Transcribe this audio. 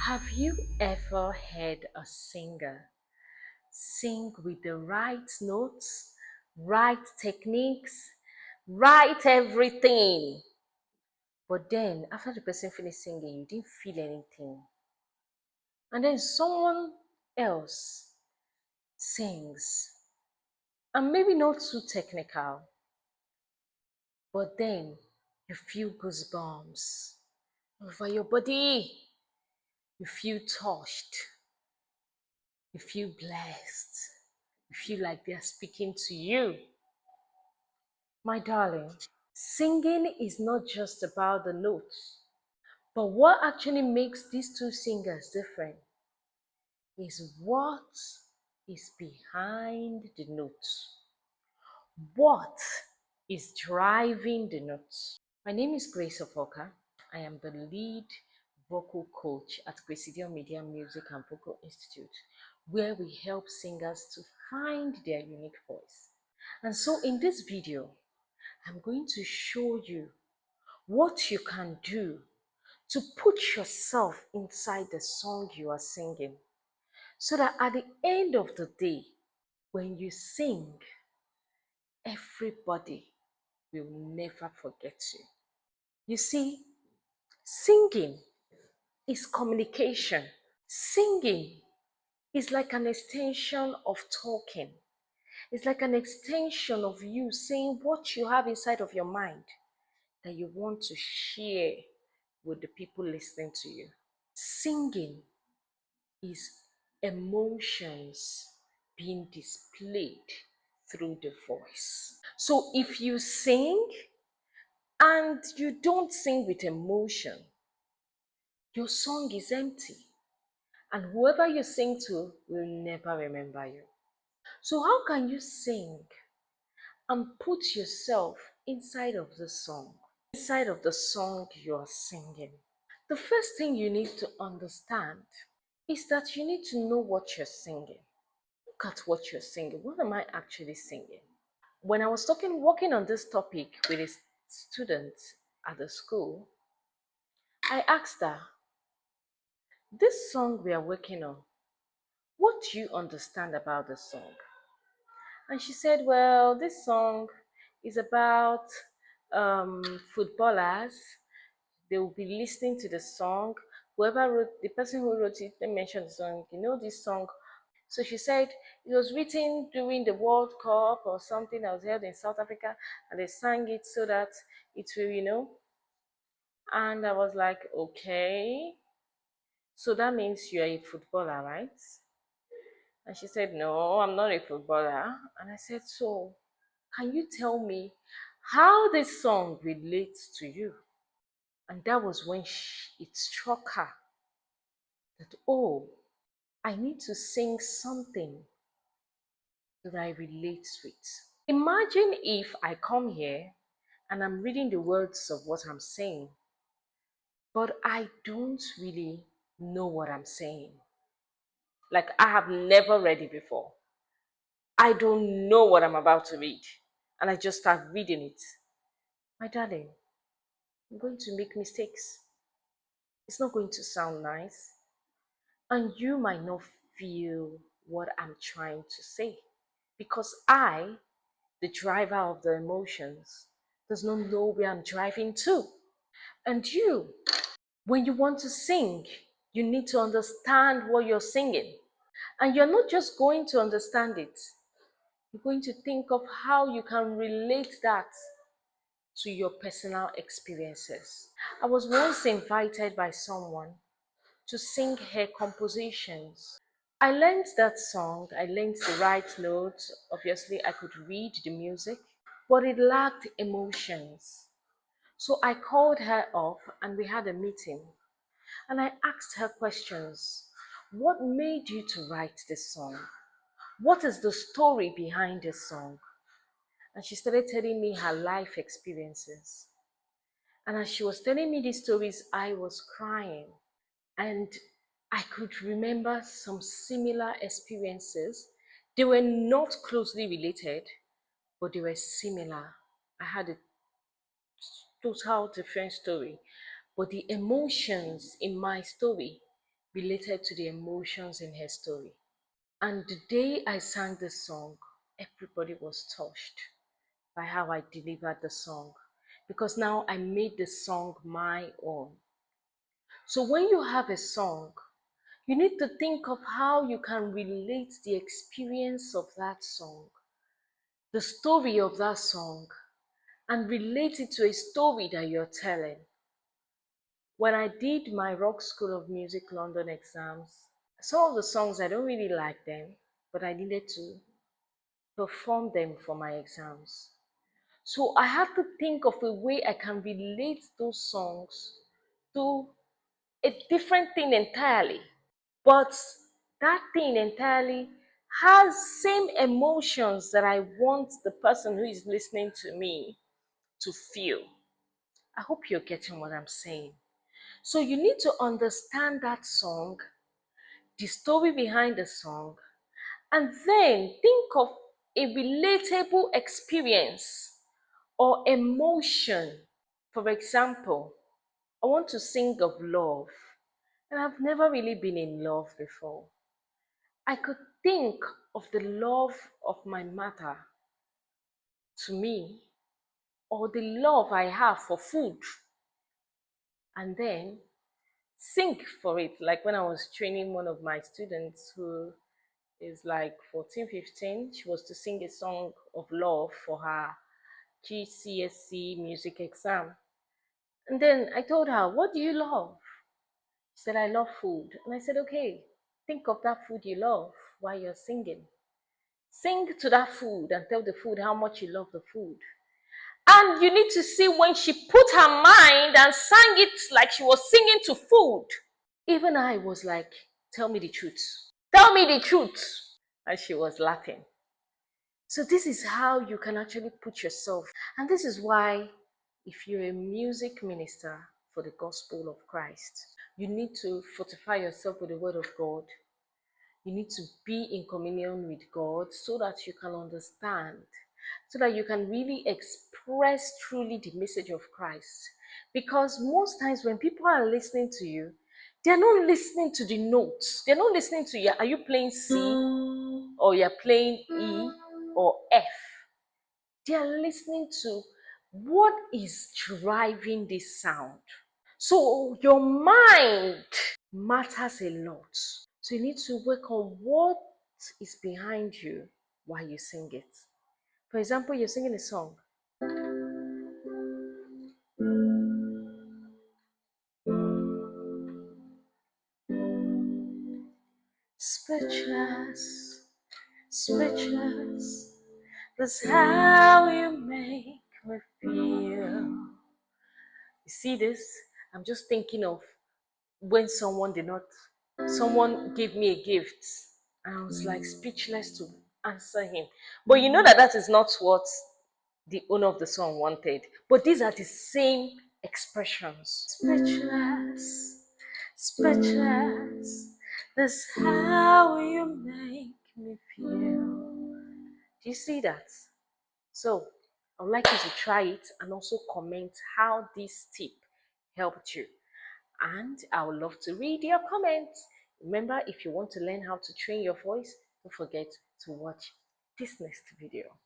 Have you ever heard a singer sing with the right notes, right techniques, right everything? But then, after the person finished singing, you didn't feel anything. And then someone else sings, and maybe not too technical, but then you feel goosebumps over your body. You feel touched. You feel blessed. You feel like they are speaking to you. My darling, singing is not just about the notes, but what actually makes these two singers different is what is behind the notes. What is driving the notes? My name is Grace Ofoka. I am the lead vocal coach at Graciedion Music and Vocal Institute, where we help singers to find their unique voice. And so in this video, I'm going to show you what you can do to put yourself inside the song you are singing, so that at the end of the day, when you sing, everybody will never forget you. You see, singing is communication. Singing is like an extension of talking. It's like an extension of you saying what you have inside of your mind that you want to share with the people listening to you. Singing is emotions being displayed through the voice. So if you sing and you don't sing with emotion, your song is empty. And whoever you sing to will never remember you. So how can you sing and put yourself inside of the song? Inside of the song you are singing. The first thing you need to understand is that you need to know what you're singing. Look at what you're singing. What am I actually singing? When I was working on this topic with a student at the school, I asked her, this song we are working on, what do you understand about the song? And she said, well, this song is about footballers. They will be listening to the song. Whoever wrote, the person who wrote it, they mentioned the song, you know this song. So she said it was written during the World Cup or something that was held in South Africa, and they sang it so that it will. And I was like, okay, so that means you're a footballer, right? And she said, no, I'm not a footballer. And I said, so can you tell me how this song relates to you? And that was when it struck her that, oh, I need to sing something that I relate with. Imagine if I come here and I'm reading the words of what I'm saying, but I don't really know what I'm saying. Like, I have never read it before. I don't know what I'm about to read. And I just start reading it. My darling, I'm going to make mistakes. It's not going to sound nice. And you might not feel what I'm trying to say. Because I, the driver of the emotions, does not know where I'm driving to. And you, when you want to sing, you need to understand what you're singing. And you're not just going to understand it. You're going to think of how you can relate that to your personal experiences. I was once invited by someone to sing her compositions. I learned that song, I learned the right notes. Obviously, I could read the music, but it lacked emotions. So I called her up and we had a meeting. And I asked her questions. What made you to write this song? What is the story behind this song? And she started telling me her life experiences. And as she was telling me these stories, I was crying. And I could remember some similar experiences. They were not closely related, but they were similar. I had a total different story, but the emotions in my story related to the emotions in her story. And the day I sang the song, everybody was touched by how I delivered the song, because now I made the song my own. So when you have a song, you need to think of how you can relate the experience of that song, the story of that song, and relate it to a story that you're telling. When I did my Rock School of Music London exams, some of the songs I don't really like them, but I needed to perform them for my exams. So I had to think of a way I can relate those songs to a different thing entirely. But that thing entirely has same emotions that I want the person who is listening to me to feel. I hope you're getting what I'm saying. So you need to understand that song, the story behind the song, and then think of a relatable experience or emotion. For example, I want to sing of love, and I've never really been in love before. I could think of the love of my mother to me, or the love I have for food, and then sing for it. Like when I was training one of my students who is like 14, 15, she was to sing a song of love for her GCSE music exam. And then I told her, "What do you love?" She said, "I love food." And I said, "Okay, think of that food you love while you're singing. Sing to that food and tell the food how much you love the food." And you need to see when she put her mind and sang it like she was singing to food. Even I was like, "Tell me the truth. Tell me the truth." And she was laughing. So this is how you can actually put yourself. And this is why if you're a music minister for the gospel of Christ, you need to fortify yourself with the word of God. You need to be in communion with God so that you can understand, so that you can really express truly the message of Christ. Because most times when people are listening to you, they're not listening to the notes. They're not listening to you. Are you playing C or you're playing E or F? They are listening to what is driving this sound. So your mind matters a lot. So you need to work on what is behind you while you sing it. For example, you're singing a song. Speechless, speechless, that's how you make me feel. You see this? I'm just thinking of when someone gave me a gift, and I was like speechless to answer him. But you know that that is not what the owner of the song wanted. But these are the same expressions. Speechless, speechless. That's how you make me feel. Do you see that? So I would like you to try it and also comment how this tip helped you. And I would love to read your comments. Remember, if you want to learn how to train your voice, don't forget to watch this next video.